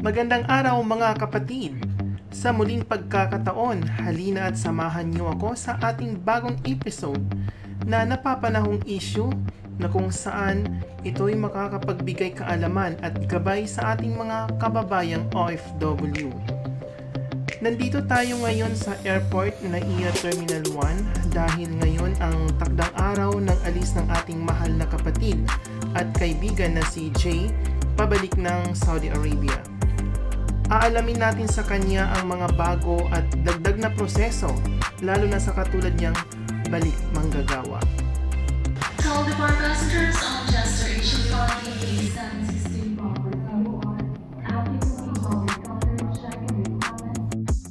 Magandang araw mga kapatid! Sa muling pagkakataon, halina at samahan niyo ako sa ating bagong episode na napapanahong issue na kung saan ito'y makakapagbigay kaalaman at gabay sa ating mga kababayang OFW. Nandito tayo ngayon sa airport na NAIA Terminal 1 dahil ngayon ang takdang araw ng alis ng ating mahal na kapatid at kaibigan na si Jay pabalik ng Saudi Arabia. Aalamin natin sa kanya ang mga bago at dagdag na proseso, lalo na sa katulad niyang Balik, Manggagawa. To all the bar passengers on Jester Asian Flight 716 Papuntang, happy to see all your counter check and your comments.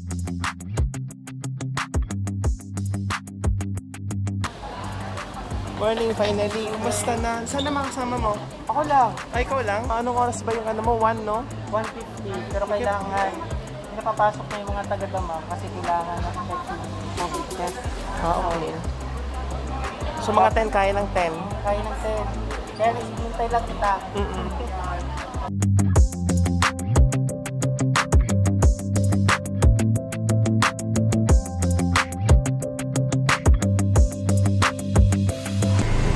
Morning, finally. Kumusta na? Saan naman kasama mo? Ako lang. Ay, ikaw lang? Anong oras ba yung ano mo? 1, no? 150. Pero kailangan, napapasok na yung mga taga-dama kasi kailangan na-check yung COVID test. Okay. So, mga 10, kaya ng 10? Kaya ng 10. Kaya naghihintay lang kita.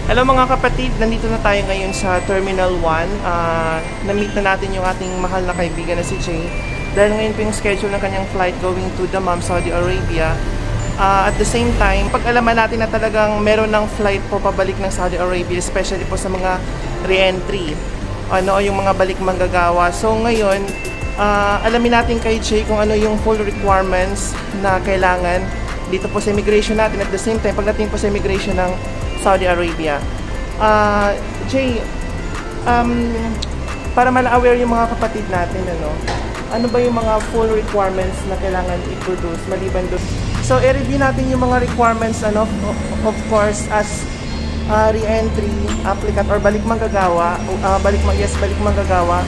Hello mga kapatid, nandito na tayo ngayon sa Terminal 1. Na-meet na natin yung ating mahal na kaibigan na si Jay. Dahil ngayon po yung schedule ng kanyang flight going to Dammam, Saudi Arabia. At the same time, pag-alaman natin na talagang meron ng flight po pabalik ng Saudi Arabia, especially po sa mga re-entry. Ano, yung mga balik manggagawa. So ngayon, alamin natin kay Jay kung ano yung full requirements na kailangan dito po sa immigration natin. At the same time, pagdating po sa immigration ng Saudi Arabia. Jay, para ma-aware yung mga kapatid natin, ano ba yung mga full requirements na kailangan i-produce maliban doon? So, i-review natin yung mga requirements, of course, as re-entry applicant or balik manggagawa. Balik manggagawa.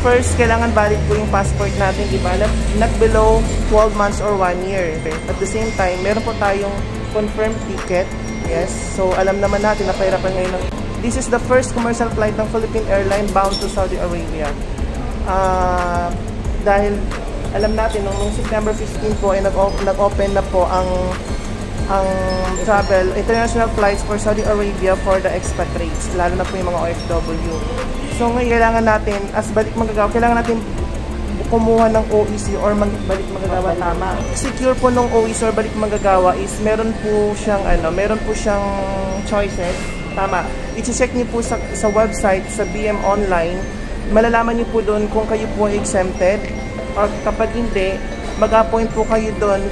First, kailangan valid po yung passport natin, di ba? Not below 12 months or 1 year. At the same time, meron po tayong confirmed ticket. Yes, so alam naman natin na pahirapan ngayon. This is the first commercial flight ng Philippine Airlines bound to Saudi Arabia. Dahil alam natin, noong September 15 po ay nag-open na po ang travel, international flights for Saudi Arabia for the expatriates, lalo na po yung mga OFW. So ngayon kailangan natin, as balik manggagawa, kailangan natin kumuha ng OEC or balik manggagawa, tama. Secure po ng OEC or balik manggagawa is meron po siyang choices, tama. I-check niyo po sa website, sa BM Online, malalaman niyo po doon kung kayo po ay exempted or kapag hindi, mag-appoint po kayo doon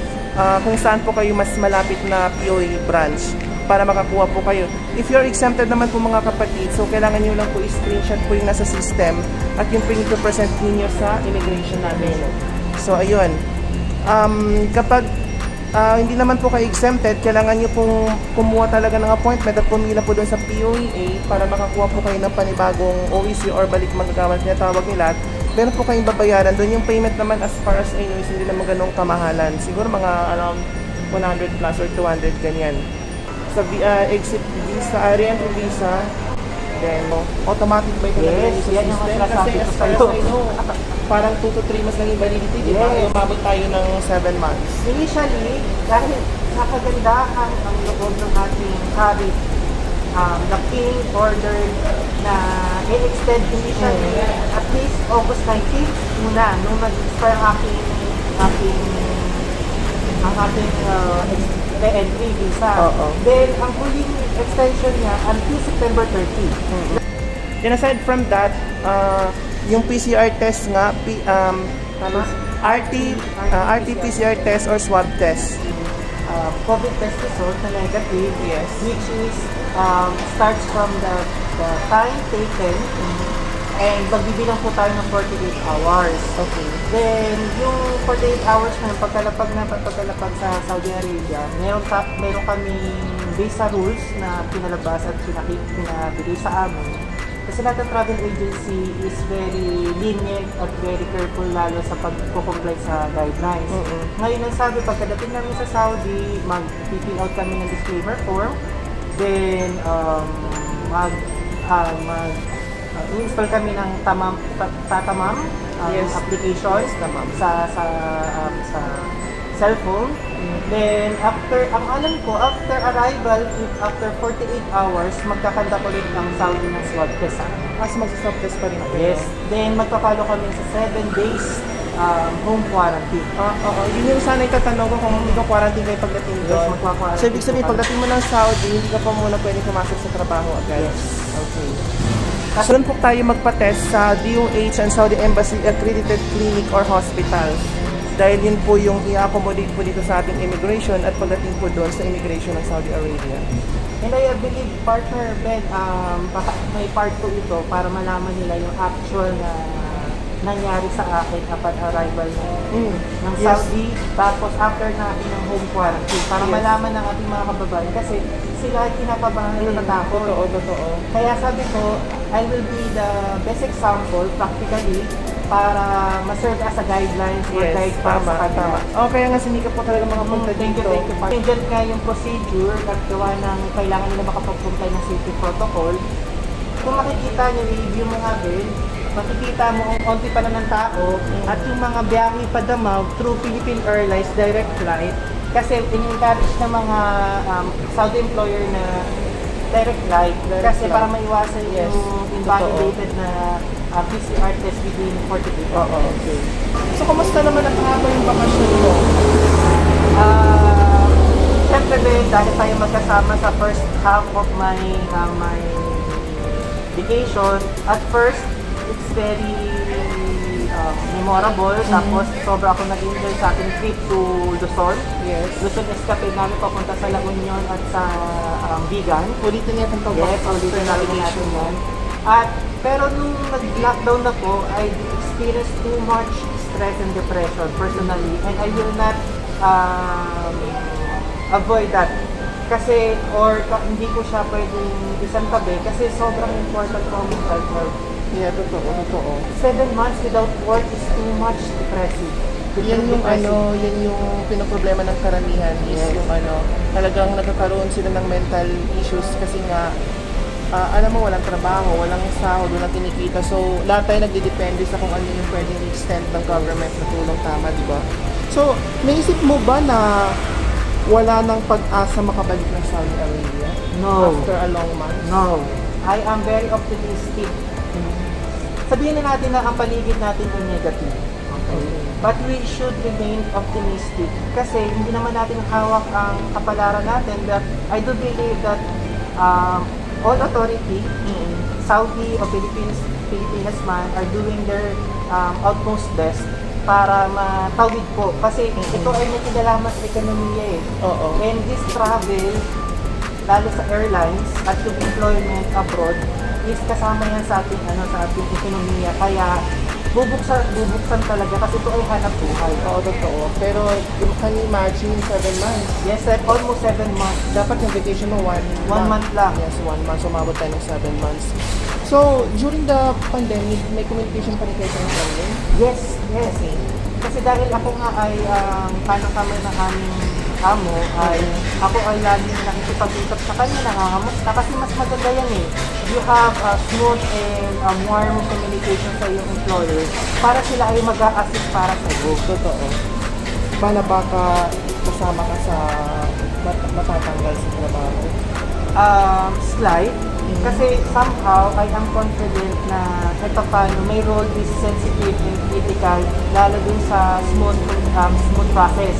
kung saan po kayo mas malapit na POA branch para makakuha po kayo. If you're exempted naman po mga kapatid, so kailangan nyo lang po i-screenshot po yung nasa system at yung po yung present ninyo sa immigration namin. So ayun, kapag hindi naman po kayo exempted, kailangan nyo pong kumuha talaga ng appointment at pumila po doon sa POA para makakuha po kayo ng panibagong OEC or balik manggagawa na tawag nila. Meron po kayong babayaran doon. Yung payment naman as far as I know is hindi naman ganong kamahalan. Siguro mga around 100 plus or 200 ganyan. Sa exit visa, re-entry visa, then automatic ba ito na sa system? Kasi as far as I know, parang 2 to 3 months lang yung validity, di ba? Umabot tayo ng 7 months. Initially, dahil sa kagandahan ang loob ng ating habit, the king ordered na i-extend initially at least August 19 muna nung nag-expire ang ating entry visa. Then, ang huling extension niya until September 30. And aside from that, yung PCR test nga, RT-PCR test or swab test. COVID test result na negative, yes, which is starts from the time taken and magbibilang po tayo ng 48 hours. Okay. Then, yung 48 hours na pagkalapag sa Saudi Arabia, meron kami visa rules na pinalabas at pinabigay sa amin. Kasi lahat ng travel agency is very lenient at very careful lalo sa pag-comply sa guidelines. Ngayon ang sabi, pagkadating namin sa Saudi, mag-fill out kami ng disclaimer form, then install kami ng Tamam Yes. application sa cellphone. Then ang alam ko, after arrival, after 48 hours, magkakanda ulit ng Saudi ng swab test. As mag-swab test pa rin ako. Yes. Then magpapalo kami sa 7 days home quarantine. Oo. Yun yung sana itatanong ko kung ikaw-quarantine kayo pagdating Yes, doon. magpa-quarantine So, ibig sabihin, pa. pagdating mo ng Saudi, hindi ka pa muna pwede pumasok sa trabaho agad. Yes. Okay. So, doon po tayo magpa-test sa DOH and Saudi Embassy accredited clinic or hospital. Dahil yun po yung i-accommodate po dito sa ating immigration at pagdating po doon sa immigration ng Saudi Arabia. And I believe, partner Ben, may part po ito para malaman nila yung actual na nangyari sa akin upon arrival ng Yes. Saudi, tapos after natin ng home quarantine, para Yes. malaman ng ating mga kababayan kasi sila kinababahan at natatakot. Totoo. Kaya sabi ko, I will be the best example practically para ma-serve as a guidelines or Yes, guide para sa kanila. Oh, kaya nga sinika po talaga mga punta Thank dito. you. Nandiyan nga yung procedure at gawa ng kailangan nila makapagpuntay ng safety protocol. Kung makikita nyo, i-review mo nga din, makikita mo ang onti pa na ng tao at yung mga biyahe pa Davao through Philippine Airlines direct flight. Kasi in-encourage ng mga Saudi employer na direct flight kasi flight. para maiwasan Yes, yung invalidated na PCR test within 48 hours. Oo, okay. So, kumusta naman ang haba yung bakasyon mo? Siyempre din, dahil tayo magkasama sa first half of my vacation, at first, it's very memorable. Tapos, sobra ako nag-enjoy sa ating trip to Luzon. Yes. Luzon escape namin papunta sa La Union at sa Vigan. Ulitin niya itong Yes, ulitin natin yan. Pero nung nag-lockdown na po, I experienced too much stress and depression personally, and I will not avoid that. Kasi, hindi ko siya pwedeng isang tabi kasi sobrang important for mental health. Yeah, totoo. 7 months without work is too much depressive. Yan yung pinoproblema ng karamihan is yung talagang nagkakaroon sila ng mental issues kasi nga alam mo, walang trabaho, walang sahod, walang kinikita. So, lahat tayo nagdidepende sa kung ano yung pwedeng extend ng government na tulong, tama, di ba? So, naisip mo ba na wala nang pag-asa makabalik ng Saudi Arabia? No. After a long month? No. I am very optimistic. Sabihin na natin na ang paligid natin ay negative. Okay. But we should remain optimistic kasi hindi naman natin hawak ang kapalaran natin, that I do believe that all authority, Saudi o Pilipinas man, are doing their utmost best para matawid po. Kasi ito ay nakinalaman sa ekonomiya eh. Oo. And this travel, lalo sa airlines at yung employment abroad, is kasama yan sa ating ekonomiya. Kaya bubuksan talaga kasi ito ay hanap buhay. Oo, totoo. Pero, can you imagine 7 months? Yes, sir, almost 7 months. Dapat yung vacation mo 1 month lang. Yes, 1 month. So, umabot tayo ng 7 months. So, during the pandemic, may communication pa rin kayo sa family? Yes. Kasi dahil ako nga ay kanang kamay ng aming amo, ay ako ay laging nakikipag-usap sa kanya, nangangamusta. Kasi mas maganda yan eh. You have a smooth and warm communication sa iyong employer para sila ay mag-a-assist para sa iyo. Totoo. Paano baka kasama ka sa matatanggal sa trabaho? Slight. Kasi somehow, I am confident na ito paano, my role is sensitive and critical, lalo dun sa smooth process.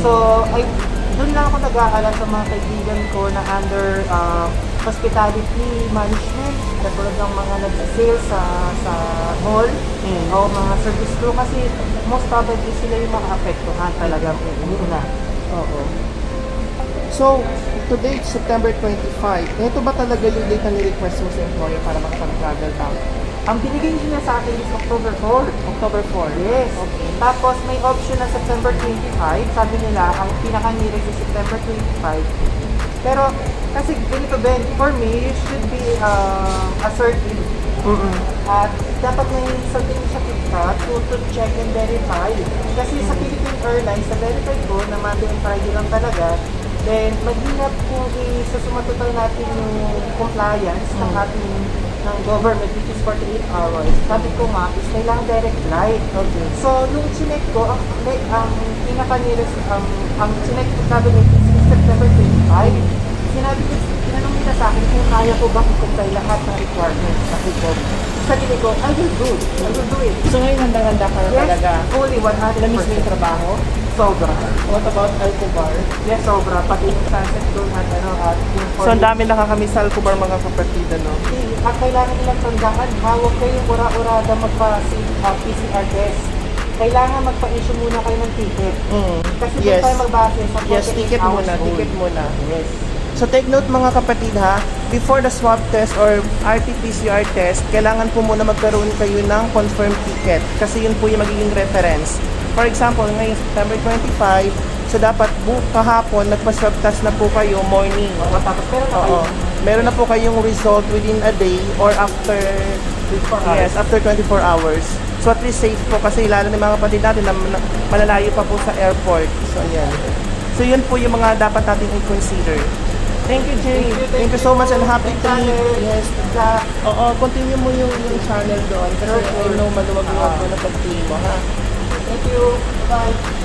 So, doon lang ako nag-aalala sa mga kaibigan ko na under hospitality management, katulad ng mga nag-sales sa hall o mga service crew, kasi most probably sila yung maka-apektuhan talaga una. Oo. So, today, September 25, ito ba talaga yung date na ni-request mo sa employer para makapag-travel back? Ang binigay nila sa akin is October 4. October 4? Yes. Okay. Tapos may option na September 25. Sabi nila, ang pinaka-nearest is September 25. Pero, kasi ganito Ben, for me, you should be assertive. At dapat may certificate ka to check and verify. Kasi sa Philippine Airlines, sa verify ko na Monday and Friday lang talaga, Then, maghirap kung isusumatotal natin yung compliance ng ating ng government, which is 48 hours. Sabi ko nga, is kailangan direct flight. Okay. So, nung chinek ko, ang pinaka-nearest, ang chinek ko cabinet is September 25. Sinabi ko, tinanong nila sa akin kung kaya ko ba i-comply lahat ng requirements. Sabi ko, I will do it. So ngayon handang-handa ka na Yes, talaga. fully 100%. Na-miss mo yung trabaho? Sobra. What about Alcobar? Yes, sobra. Pati yung sunset doon at at yung So ang dami nakakamiss sa Alcobar mga kapatid, ano? Ang kailangan nilang tandaan, hawag kayo ura-urada magpa-PCR test. Kailangan magpa-issue muna kayo ng ticket. Kasi Yes. doon tayo magbase sa Yes, 48 ticket hours muna, rule. ticket muna. Yes. So take note mga kapatid ha, before the swab test or RT-PCR test, kailangan po muna magkaroon kayo ng confirmed ticket kasi yun po yung magiging reference. For example, ngayon September 25, so dapat kahapon nagpa-swab test na po kayo morning. Matapos, pero na kayo. Oo. Meron na po kayong result within a day or after 24 hours. yes, after 24 hours. So at least safe po kasi lalo ng mga kapatid natin na malalayo pa po sa airport. So ayan. So yun po yung mga dapat natin i-consider. Thank you, Jay. Thank you so much and happy trip. Yes. Oo, continue mo yung channel doon kasi I know maluwag-luwag mo na pag-play mo, ha? Thank you. Bye.